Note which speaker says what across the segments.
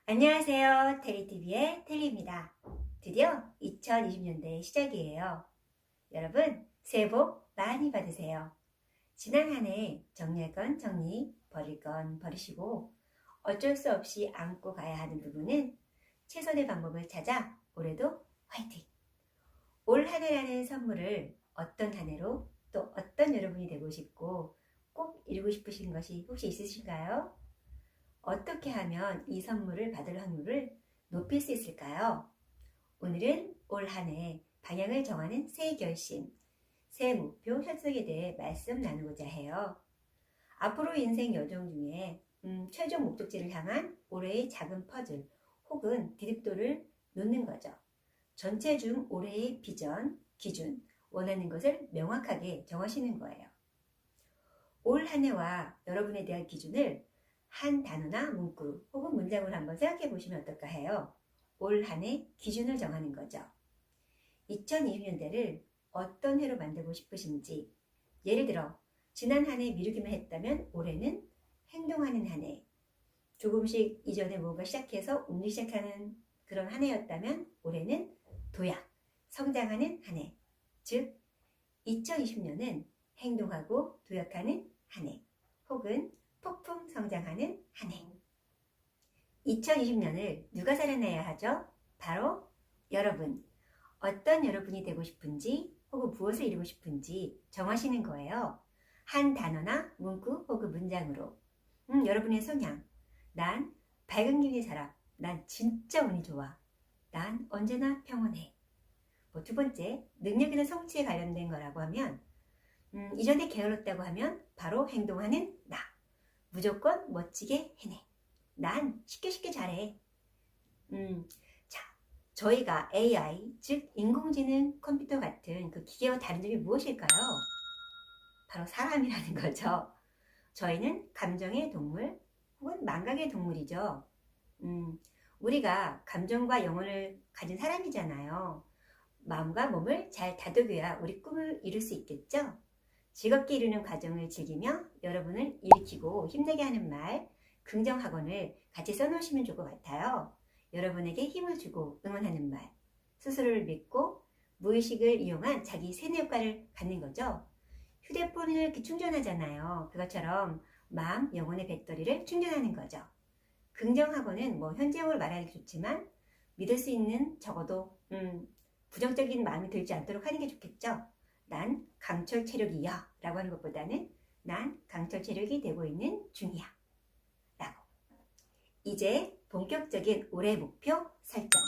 Speaker 1: 안녕하세요. 테리TV의 테리입니다. 드디어 2020년대 시작이에요. 여러분, 새해 복 많이 받으세요. 지난 한 해 정리할 건 정리, 버릴 건 버리시고 어쩔 수 없이 안고 가야 하는 부분은 최선의 방법을 찾아 올해도 화이팅! 올 한 해라는 선물을 어떤 한 해로 또 어떤 여러분이 되고 싶고 꼭 이루고 싶으신 것이 혹시 있으신가요? 어떻게 하면 이 선물을 받을 확률을 높일 수 있을까요? 오늘은 올 한 해 방향을 정하는 새해 결심, 새해 목표 설정에 대해 말씀 나누고자 해요. 앞으로 인생 여정 중에 최종 목적지를 향한 올해의 작은 퍼즐 혹은 디귿도를 놓는 거죠. 전체 중 올해의 비전, 기준, 원하는 것을 명확하게 정하시는 거예요. 올 한 해와 여러분에 대한 기준을 한 단어나 문구 혹은 문장으로 한번 생각해 보시면 어떨까 해요. 올 한 해 기준을 정하는 거죠. 2020년대를 어떤 해로 만들고 싶으신지, 예를 들어 지난 한 해 미루기만 했다면 올해는 행동하는 한 해, 조금씩 이전에 뭔가 시작해서 움직이기 시작하는 그런 한 해였다면 올해는 도약, 성장하는 한 해, 즉 2020년은 행동하고 도약하는 한 해, 혹은 폭풍 성장하는 한 해. 2020년을 누가 살아내야 하죠? 바로 여러분. 어떤 여러분이 되고 싶은지 혹은 무엇을 이루고 싶은지 정하시는 거예요. 한 단어나 문구 혹은 문장으로. 여러분의 성향. 난 밝은 기운이 살아. 난 진짜 운이 좋아. 난 언제나 평온해. 두 번째, 능력이나 성취에 관련된 거라고 하면 이전에 게을렀다고 하면 바로 행동하는 나. 무조건 멋지게 해내. 난 쉽게 잘해. 자, 저희가 AI, 즉 인공지능 컴퓨터 같은 그 기계와 다른 점이 무엇일까요? 바로 사람이라는 거죠. 저희는 감정의 동물 혹은 망각의 동물이죠. 우리가 감정과 영혼을 가진 사람이잖아요. 마음과 몸을 잘 다독여야 우리 꿈을 이룰 수 있겠죠? 즐겁게 이루는 과정을 즐기며 여러분을 일으키고 힘내게 하는 말, 긍정학원을 같이 써놓으시면 좋을 것 같아요. 여러분에게 힘을 주고 응원하는 말, 스스로를 믿고 무의식을 이용한 자기 세뇌 효과를 갖는 거죠. 휴대폰을 이렇게 충전하잖아요. 그것처럼 마음, 영혼의 배터리를 충전하는 거죠. 긍정학원은 현재형으로 말하기 좋지만 믿을 수 있는 적어도 부정적인 마음이 들지 않도록 하는 게 좋겠죠. 난 강철 체력이야 라고 하는 것보다는 난 강철 체력이 되고 있는 중이야 라고. 이제 본격적인 올해 목표 설정.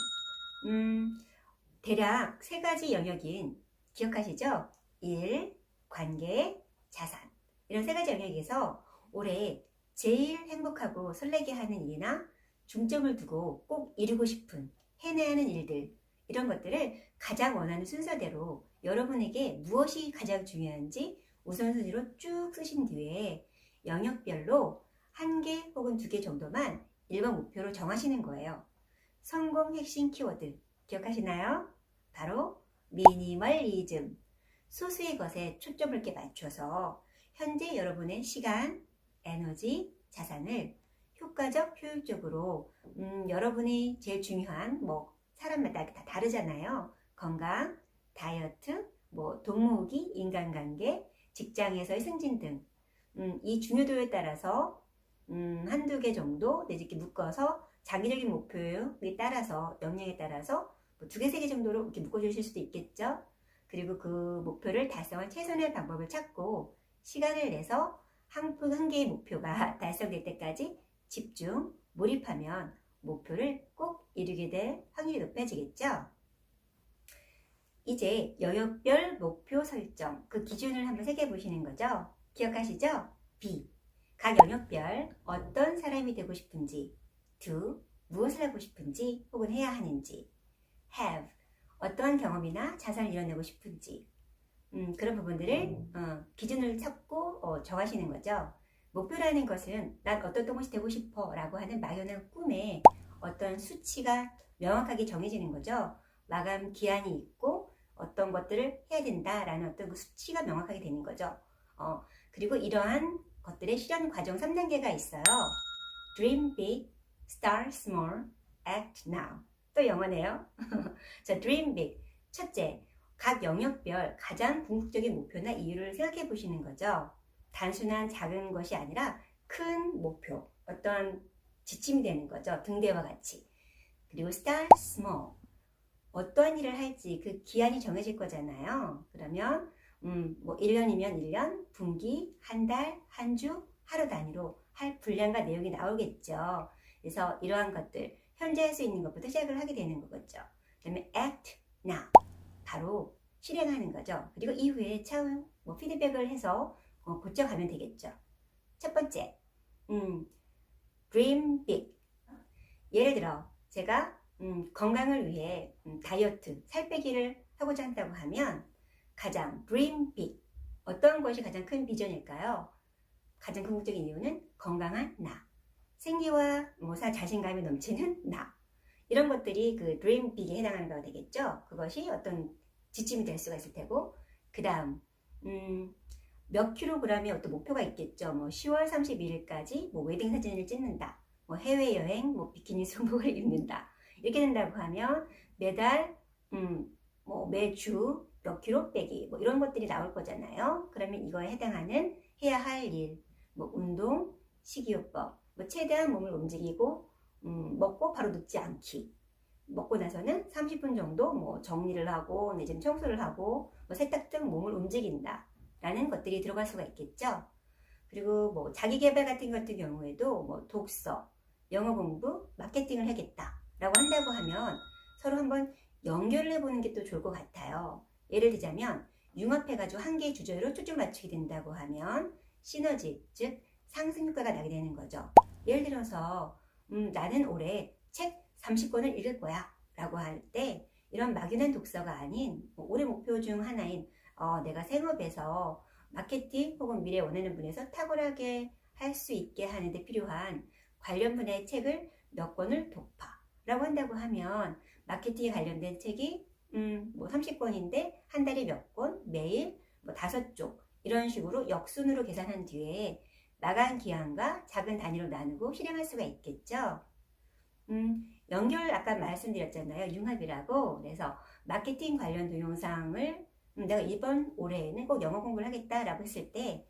Speaker 1: 대략 세 가지 영역인, 기억하시죠? 일, 관계, 자산. 이런 세 가지 영역에서 올해 제일 행복하고 설레게 하는 일이나 중점을 두고 꼭 이루고 싶은, 해내야 하는 일들, 이런 것들을 가장 원하는 순서대로 여러분에게 무엇이 가장 중요한지 우선순위로 쭉 쓰신 뒤에 영역별로 한 개 혹은 두 개 정도만 1번 목표로 정하시는 거예요. 성공 핵심 키워드 기억하시나요? 바로 미니멀리즘. 소수의 것에 초점을 이렇게 맞춰서 현재 여러분의 시간, 에너지, 자산을 효과적, 효율적으로 여러분이 제일 중요한 사람마다 다 다르잖아요. 건강, 다이어트, 동무후기, 인간관계, 직장에서의 승진 등 이 중요도에 따라서 한두 개 정도 내지 이렇게 묶어서 장기적인 목표에 따라서 역량에 따라서 두 개, 세 개 정도로 이렇게 묶어주실 수도 있겠죠. 그리고 그 목표를 달성할 최선의 방법을 찾고 시간을 내서 한 개의 목표가 달성될 때까지 집중, 몰입하면 목표를 꼭 이루게 될 확률이 높아지겠죠. 이제 영역별 목표 설정, 그 기준을 한번 새겨보시는 거죠. 기억하시죠? B. 각 영역별 어떤 사람이 되고 싶은지, do, 무엇을 하고 싶은지 혹은 해야 하는지, have, 어떠한 경험이나 자산을 이뤄내고 싶은지, 그런 부분들을 기준을 찾고 정하시는 거죠. 목표라는 것은 난 어떤 것이 되고 싶어 라고 하는 막연한 꿈에 어떤 수치가 명확하게 정해지는 거죠. 마감 기한이 있고 어떤 것들을 해야 된다라는 어떤 그 수치가 명확하게 되는 거죠. 그리고 이러한 것들의 실현 과정 3단계가 있어요. Dream big, start small, act now. 또 영어네요. 자, dream big. 첫째, 각 영역별 가장 궁극적인 목표나 이유를 생각해 보시는 거죠. 단순한 작은 것이 아니라 큰 목표, 어떤 지침이 되는 거죠. 등대와 같이. 그리고 start small. 어떠한 일을 할지 그 기한이 정해질 거잖아요. 그러면 뭐 1년이면 1년, 분기, 한 달, 한 주, 하루 단위로 할 분량과 내용이 나오겠죠. 그래서 이러한 것들, 현재 할 수 있는 것부터 시작을 하게 되는 거겠죠. 그 다음에 act now. 바로 실행하는 거죠. 그리고 이후에 차후 뭐 피드백을 해서 고쳐가면 되겠죠. 첫 번째, dream big. 예를 들어 제가 건강을 위해 다이어트, 살 빼기를 하고자 한다고 하면 가장 dream big. 어떤 것이 가장 큰 비전일까요? 가장 궁극적인 이유는 건강한 나. 생기와 자신감이 넘치는 나. 이런 것들이 그 dream big에 해당하는 거가 되겠죠. 그것이 어떤 지침이 될 수가 있을 테고, 그 다음 몇 킬로그램의 어떤 목표가 있겠죠. 뭐 10월 31일까지 뭐 웨딩 사진을 찍는다. 뭐 해외여행, 뭐 비키니 수복을 입는다. 이렇게 된다고 하면 매달 뭐 매주 몇 킬로 빼기 뭐 이런 것들이 나올 거잖아요. 그러면 이거에 해당하는 해야 할 일, 뭐 운동, 식이요법, 뭐 최대한 몸을 움직이고 먹고 바로 눕지 않기. 먹고 나서는 30분 정도 뭐 정리를 하고 내 집 청소를 하고 뭐 세탁 등 몸을 움직인다 라는 것들이 들어갈 수가 있겠죠. 그리고 뭐 자기개발 같은 경우에도 뭐 독서, 영어 공부, 마케팅을 하겠다 라고 한다고 하면 서로 한번 연결을 해보는 게 또 좋을 것 같아요. 예를 들자면 융합해가지고 한 개의 주제로 초점 맞추게 된다고 하면 시너지, 즉 상승효과가 나게 되는 거죠. 예를 들어서 나는 올해 책 30권을 읽을 거야 라고 할 때 이런 막연한 독서가 아닌 올해 목표 중 하나인 내가 생업에서 마케팅 혹은 미래 원하는 분야에서 탁월하게 할 수 있게 하는 데 필요한 관련 분야의 책을 몇 권을 독파 라고 한다고 하면 마케팅에 관련된 책이 뭐 30권인데 한 달에 몇 권, 매일 뭐 5쪽 이런 식으로 역순으로 계산한 뒤에 나간 기한과 작은 단위로 나누고 실행할 수가 있겠죠. 연결 아까 말씀드렸잖아요. 융합이라고. 그래서 마케팅 관련 동영상을 내가 이번 올해에는 꼭 영어 공부를 하겠다라고 했을 때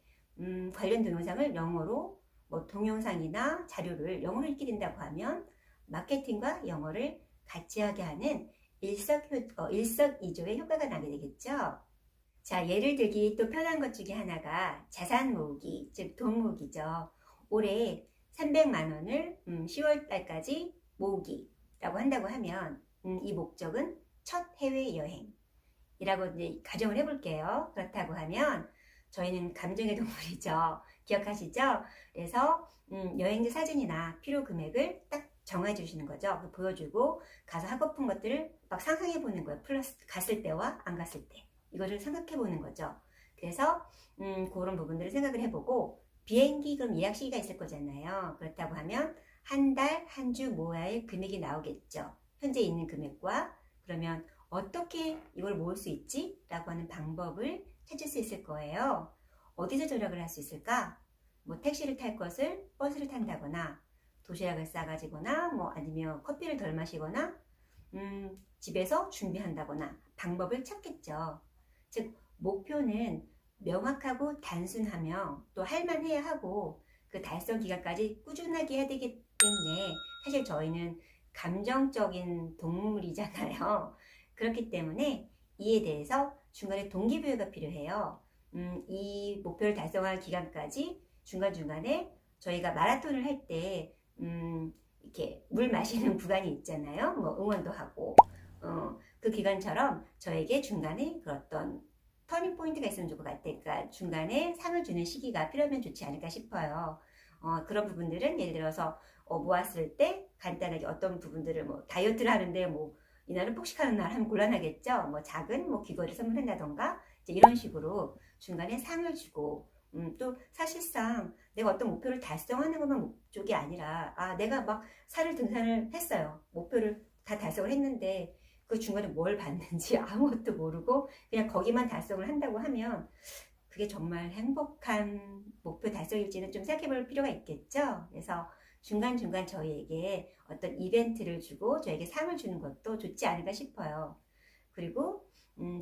Speaker 1: 관련 동영상을 영어로 뭐 동영상이나 자료를 영어로 읽게 된다고 하면 마케팅과 영어를 같이 하게 하는 일석이조의 효과가 나게 되겠죠. 자, 예를 들기 또 편한 것 중에 하나가 자산 모으기, 즉 돈 모으기죠. 올해 300만 원을 10월 달까지 모으기라고 한다고 하면 이 목적은 첫 해외여행이라고 이제 가정을 해볼게요. 그렇다고 하면 저희는 감정의 동물이죠. 기억하시죠? 그래서 여행지 사진이나 필요 금액을 딱 정해주시는 거죠. 보여주고 가서 하고픈 것들을 막 상상해 보는 거예요. 플러스 갔을 때와 안 갔을 때 이거를 생각해 보는 거죠. 그래서 그런 부분들을 생각을 해보고 비행기 그럼 예약 시기가 있을 거잖아요. 그렇다고 하면 한 달, 한 주 모아야 할 금액이 나오겠죠. 현재 있는 금액과. 그러면 어떻게 이걸 모을 수 있지? 라고 하는 방법을 찾을 수 있을 거예요. 어디서 절약을 할 수 있을까? 뭐 택시를 탈 것을 버스를 탄다거나 도시락을 싸가지거나 뭐 아니면 커피를 덜 마시거나 집에서 준비한다거나 방법을 찾겠죠. 즉 목표는 명확하고 단순하며 또 할만해야 하고 그 달성 기간까지 꾸준하게 해야 되기 때문에 사실 저희는 감정적인 동물이잖아요. 그렇기 때문에 이에 대해서 중간에 동기부여가 필요해요. 이 목표를 달성할 기간까지 중간중간에 저희가 마라톤을 할 때 이렇게 물 마시는 구간이 있잖아요. 뭐 응원도 하고 그 기간처럼 저에게 중간에 그런 터닝 포인트가 있으면 좋을 것 같아요. 그러니까 중간에 상을 주는 시기가 필요하면 좋지 않을까 싶어요. 그런 부분들은 예를 들어서 모았을 때 간단하게 어떤 부분들을 뭐 다이어트를 하는데 뭐 이날은 폭식하는 날 하면 곤란하겠죠. 뭐 작은 뭐 귀걸이를 선물한다던가 이제 이런 식으로 중간에 상을 주고 또 사실상 내가 어떤 목표를 달성하는 것만 목적이 아니라 내가 막 등산을 했어요. 목표를 다 달성을 했는데 그 중간에 뭘 받는지 아무것도 모르고 그냥 거기만 달성을 한다고 하면 그게 정말 행복한 목표 달성일지는 좀 생각해 볼 필요가 있겠죠. 그래서 중간중간 저희에게 어떤 이벤트를 주고 저에게 상을 주는 것도 좋지 않을까 싶어요. 그리고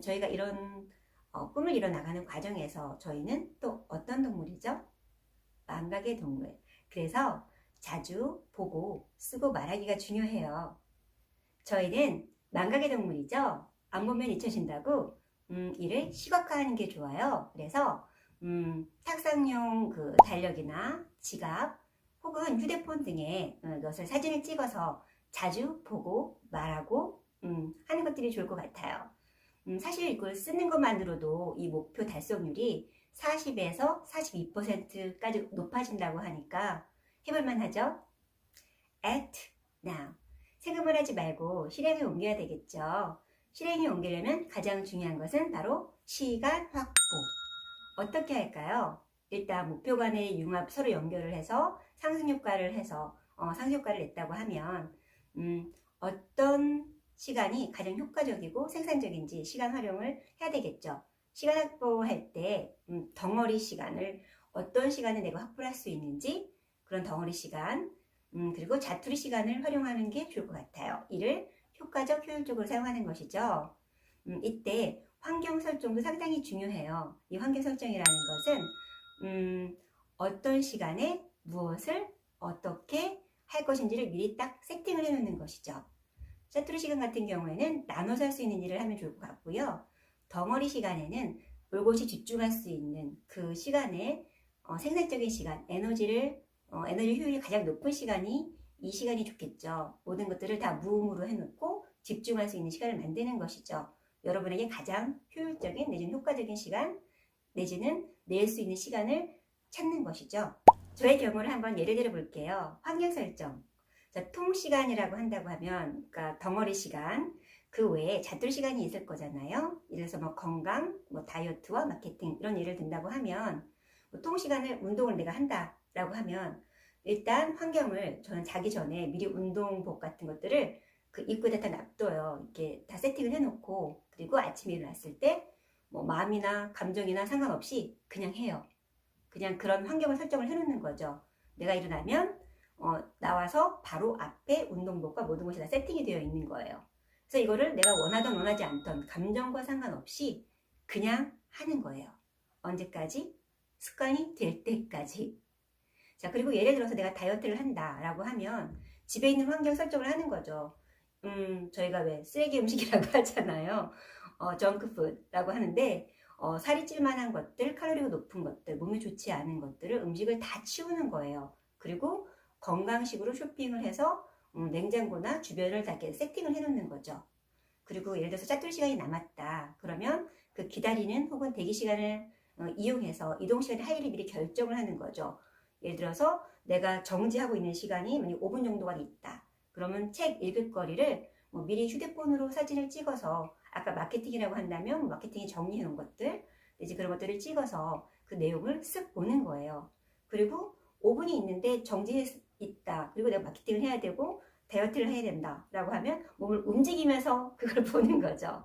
Speaker 1: 저희가 이런 꿈을 이뤄나가는 과정에서 저희는 또 어떤 동물이죠? 망각의 동물. 그래서 자주 보고 쓰고 말하기가 중요해요. 저희는 망각의 동물이죠. 안 보면 잊혀진다고 이를 시각화하는 게 좋아요. 그래서 탁상용 그 달력이나 지갑 혹은 휴대폰 등에 이것을 사진을 찍어서 자주 보고 말하고 하는 것들이 좋을 것 같아요. 사실 이걸 쓰는 것만으로도 이 목표 달성률이 40에서 42%까지 높아진다고 하니까 해볼만 하죠? Act now. 생각을 하지 말고 실행에 옮겨야 되겠죠. 실행에 옮기려면 가장 중요한 것은 바로 시간 확보. 어떻게 할까요? 일단 목표 간의 융합 서로 연결을 해서 상승효과를 상승효과를 냈다고 하면 어떤 시간이 가장 효과적이고 생산적인지 시간 활용을 해야 되겠죠. 시간 확보할 때 덩어리 시간을 어떤 시간에 내가 확보를 할 수 있는지 그런 덩어리 시간 그리고 자투리 시간을 활용하는 게 좋을 것 같아요. 이를 효과적, 효율적으로 사용하는 것이죠. 이때 환경 설정도 상당히 중요해요. 이 환경 설정이라는 것은 어떤 시간에 무엇을 어떻게 할 것인지를 미리 딱 세팅을 해놓는 것이죠. 자투리 시간 같은 경우에는 나눠서 할 수 있는 일을 하면 좋을 것 같고요. 덩어리 시간에는 올곧이 집중할 수 있는 그 시간에 생산적인 시간, 에너지 효율이 가장 높은 시간이 이 시간이 좋겠죠. 모든 것들을 다 무음으로 해놓고 집중할 수 있는 시간을 만드는 것이죠. 여러분에게 가장 효율적인 내지는 효과적인 시간 내지는 낼 수 있는 시간을 찾는 것이죠. 저의 경우를 한번 예를 들어 볼게요. 환경 설정. 자, 통시간이라고 한다고 하면 그러니까 덩어리 시간 그 외에 자투리 시간이 있을 거잖아요. 예를 들어서 뭐 건강, 뭐 다이어트와 마케팅 이런 예를 든다고 하면 뭐 통시간을 운동을 내가 한다라고 하면 일단 환경을 저는 자기 전에 미리 운동복 같은 것들을 그 입구에다 다 놔둬요. 이렇게 다 세팅을 해놓고 그리고 아침에 일어났을 때 뭐 마음이나 감정이나 상관없이 그냥 해요. 그냥 그런 환경을 설정을 해놓는 거죠. 내가 일어나면 나와서 바로 앞에 운동복과 모든 것이 다 세팅이 되어 있는 거예요. 그래서 이거를 내가 원하던 원하지 않던 감정과 상관없이 그냥 하는 거예요. 언제까지? 습관이 될 때까지. 자, 그리고 예를 들어서 내가 다이어트를 한다라고 하면 집에 있는 환경 설정을 하는 거죠. 저희가 왜 쓰레기 음식이라고 하잖아요. 정크푸드라고 하는데 살이 찔 만한 것들, 칼로리가 높은 것들, 몸에 좋지 않은 것들을 음식을 다 치우는 거예요. 그리고 건강식으로 쇼핑을 해서 냉장고나 주변을 다 이렇게 세팅을 해놓는 거죠. 그리고 예를 들어서 짜투리 시간이 남았다. 그러면 그 기다리는 혹은 대기 시간을 이용해서 이동 시간의 하이를 미리 결정을 하는 거죠. 예를 들어서 내가 정지하고 있는 시간이 만약 5분 정도가 있다. 그러면 책 읽을 거리를 미리 휴대폰으로 사진을 찍어서 아까 마케팅이라고 한다면 마케팅이 정리해 놓은 것들 이제 그런 것들을 찍어서 그 내용을 쓱 보는 거예요. 그리고 5분이 있는데 정지해 있다. 그리고 내가 마케팅을 해야 되고 다이어트를 해야 된다 라고 하면 몸을 움직이면서 그걸 보는 거죠.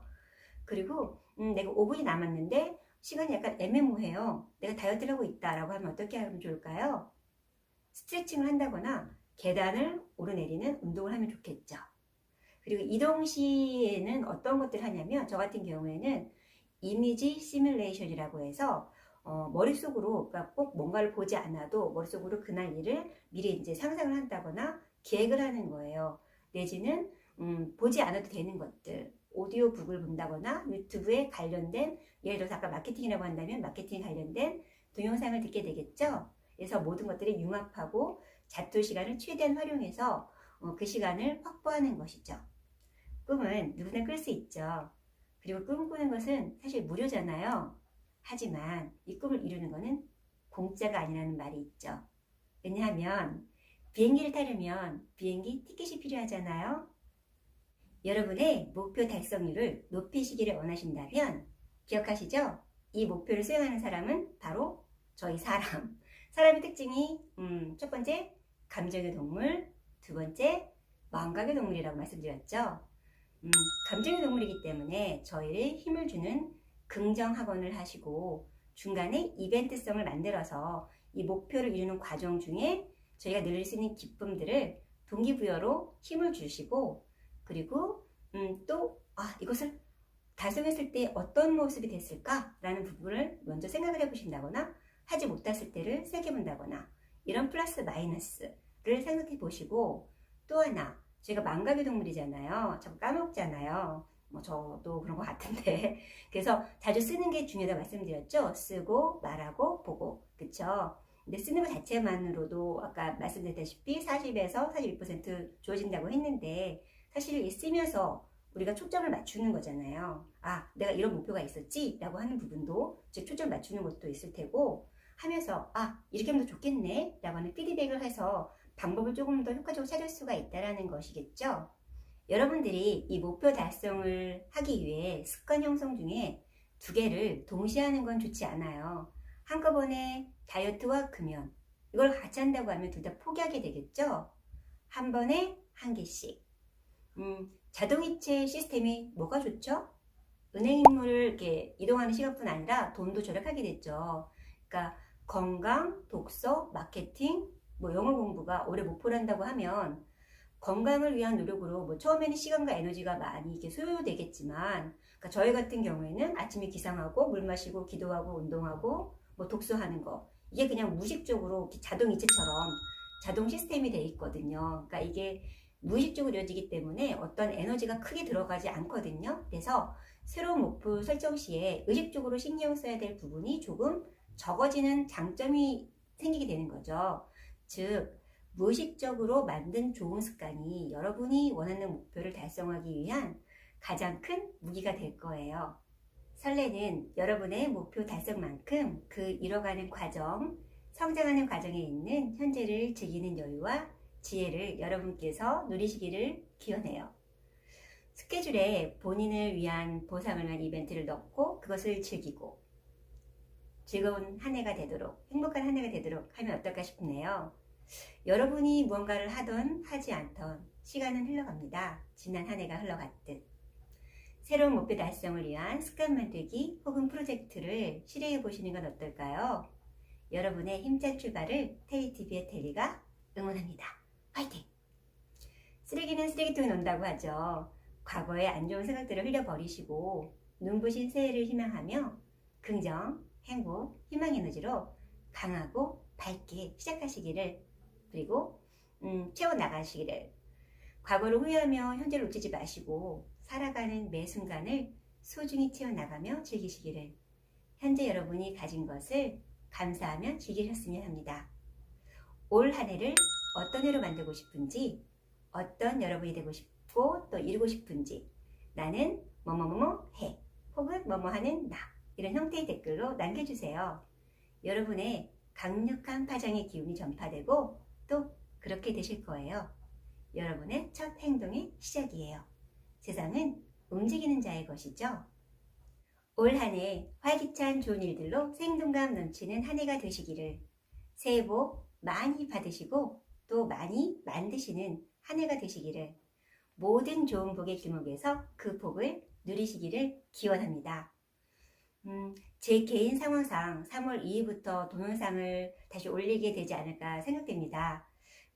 Speaker 1: 그리고 내가 5분이 남았는데 시간이 약간 애매모호해요. 내가 다이어트를 하고 있다 라고 하면 어떻게 하면 좋을까요? 스트레칭을 한다거나 계단을 오르내리는 운동을 하면 좋겠죠. 그리고 이동 시에는 어떤 것들을 하냐면 저 같은 경우에는 이미지 시뮬레이션이라고 해서 머릿속으로 그러니까 꼭 뭔가를 보지 않아도 머릿속으로 그날 일을 미리 이제 상상을 한다거나 기획을 하는 거예요. 내지는 보지 않아도 되는 것들 오디오북을 본다거나 유튜브에 관련된 예를 들어서 아까 마케팅이라고 한다면 마케팅에 관련된 동영상을 듣게 되겠죠. 그래서 모든 것들을 융합하고 자투 시간을 최대한 활용해서 그 시간을 확보하는 것이죠. 꿈은 누구나 꿀 수 있죠. 그리고 꿈 꾸는 것은 사실 무료잖아요. 하지만 이 꿈을 이루는 것은 공짜가 아니라는 말이 있죠. 왜냐하면 비행기를 타려면 비행기 티켓이 필요하잖아요. 여러분의 목표 달성률을 높이시기를 원하신다면 기억하시죠? 이 목표를 수행하는 사람은 바로 저희 사람의 특징이 첫 번째 감정의 동물, 두 번째 망각의 동물이라고 말씀드렸죠. 감정의 동물이기 때문에 저희를 힘을 주는 긍정 학원을 하시고 중간에 이벤트성을 만들어서 이 목표를 이루는 과정 중에 저희가 누릴 수 있는 기쁨들을 동기부여로 힘을 주시고, 그리고 이것을 달성했을 때 어떤 모습이 됐을까라는 부분을 먼저 생각을 해보신다거나, 하지 못했을 때를 생각해본다거나, 이런 플러스 마이너스를 생각해 보시고, 또 하나, 저희가 망각의 동물이잖아요. 자꾸 까먹잖아요. 저도 그런 것 같은데. 그래서 자주 쓰는 게 중요하다고 말씀드렸죠. 쓰고, 말하고, 보고. 그쵸? 근데 쓰는 것 자체만으로도 아까 말씀드렸다시피 40에서 42% 좋아진다고 했는데, 사실 이 쓰면서 우리가 초점을 맞추는 거잖아요. 내가 이런 목표가 있었지? 라고 하는 부분도, 즉 초점을 맞추는 것도 있을 테고, 하면서 이렇게 하면 더 좋겠네? 라고 하는 피드백을 해서 방법을 조금 더 효과적으로 찾을 수가 있다는 것이겠죠. 여러분들이 이 목표 달성을 하기 위해 습관 형성 중에 두 개를 동시에 하는 건 좋지 않아요. 한꺼번에 다이어트와 금연, 이걸 같이 한다고 하면 둘 다 포기하게 되겠죠. 한 번에 한 개씩. 자동이체 시스템이 뭐가 좋죠? 은행 임무를 이렇게 이동하는 시간뿐 아니라 돈도 절약하게 됐죠. 그러니까 건강, 독서, 마케팅, 영어 공부가 올해 목표를 한다고 하면 건강을 위한 노력으로 처음에는 시간과 에너지가 많이 이렇게 소요되겠지만, 그러니까 저희 같은 경우에는 아침에 기상하고 물 마시고 기도하고 운동하고 독서하는 거, 이게 그냥 무의식적으로 자동이체처럼 자동 시스템이 돼 있거든요. 그러니까 이게 무의식적으로 이루어지기 때문에 어떤 에너지가 크게 들어가지 않거든요. 그래서 새로운 목표 설정 시에 의식적으로 신경 써야 될 부분이 조금 적어지는 장점이 생기게 되는 거죠. 즉, 무의식적으로 만든 좋은 습관이 여러분이 원하는 목표를 달성하기 위한 가장 큰 무기가 될 거예요. 설레는 여러분의 목표 달성만큼 그 이뤄가는 과정, 성장하는 과정에 있는 현재를 즐기는 여유와 지혜를 여러분께서 누리시기를 기원해요. 스케줄에 본인을 위한 보상을 위한 이벤트를 넣고 그것을 즐기고 즐거운 한 해가 되도록, 행복한 한 해가 되도록 하면 어떨까 싶네요. 여러분이 무언가를 하던 하지 않던 시간은 흘러갑니다. 지난 한 해가 흘러갔듯. 새로운 목표 달성을 위한 습관 만들기 혹은 프로젝트를 실행해 보시는 건 어떨까요? 여러분의 힘찬 출발을 테리TV의 테리가 응원합니다. 화이팅! 쓰레기는 쓰레기통에 놓는다고 하죠. 과거의 안 좋은 생각들을 흘려버리시고 눈부신 새해를 희망하며 긍정, 행복, 희망 에너지로 강하고 밝게 시작하시기를, 그리고 채워나가시기를, 과거를 후회하며 현재를 놓치지 마시고 살아가는 매 순간을 소중히 채워나가며 즐기시기를, 현재 여러분이 가진 것을 감사하며 즐기셨으면 합니다. 올 한 해를 어떤 해로 만들고 싶은지, 어떤 여러분이 되고 싶고 또 이루고 싶은지, 나는 뭐뭐뭐뭐 해 혹은 뭐뭐하는 나, 이런 형태의 댓글로 남겨주세요. 여러분의 강력한 파장의 기운이 전파되고 또 그렇게 되실 거예요. 여러분의 첫 행동의 시작이에요. 세상은 움직이는 자의 것이죠. 올 한 해 활기찬 좋은 일들로 생동감 넘치는 한 해가 되시기를, 새해 복 많이 받으시고 또 많이 만드시는 한 해가 되시기를, 모든 좋은 복의 길목에서 그 복을 누리시기를 기원합니다. 제 개인 상황상 3월 2일부터 동영상을 다시 올리게 되지 않을까 생각됩니다.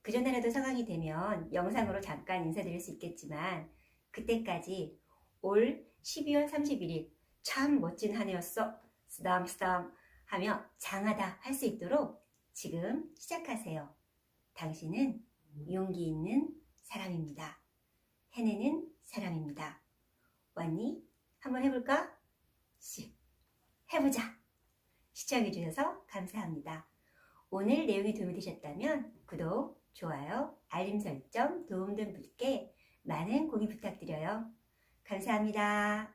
Speaker 1: 그전에라도 상황이 되면 영상으로 잠깐 인사드릴 수 있겠지만, 그때까지 올 12월 31일 참 멋진 한 해였어, 쓰담쓰담 하며 장하다 할 수 있도록 지금 시작하세요. 당신은 용기 있는 사람입니다. 해내는 사람입니다. 왔니? 한번 해볼까? 해보자. 시청해주셔서 감사합니다. 오늘 내용이 도움이 되셨다면 구독, 좋아요, 알림 설정 도움된 분께 많은 공유 부탁드려요. 감사합니다.